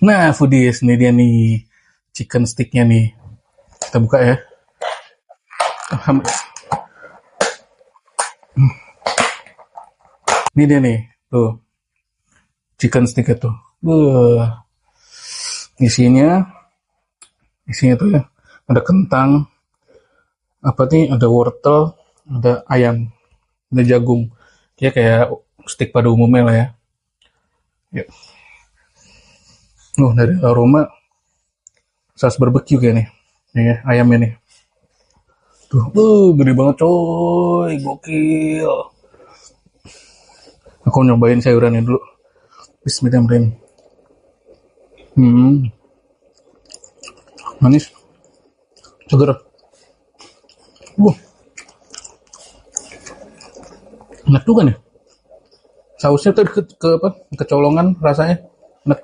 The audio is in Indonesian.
Nah, foodies, ini dia nih chicken sticknya nih. Kita buka ya. Ini dia nih, tuh chicken stick itu. Isinya, isinya tuh ya, ada kentang, apa nih, ada wortel, ada ayam, ada jagung. Ya kayak stick pada umumnya lah ya. Yuk. Dari aroma saus barbeque kayak nih. Nih ya, ayamnya nih. Tuh, gede banget coy, gokil. Aku nyobain sayurannya dulu. Bismillahirrahmanirrahim. Manis, seger. Wah, enak juga nih. Sausnya tuh ke apa? Kecolongan rasanya. Enak juga.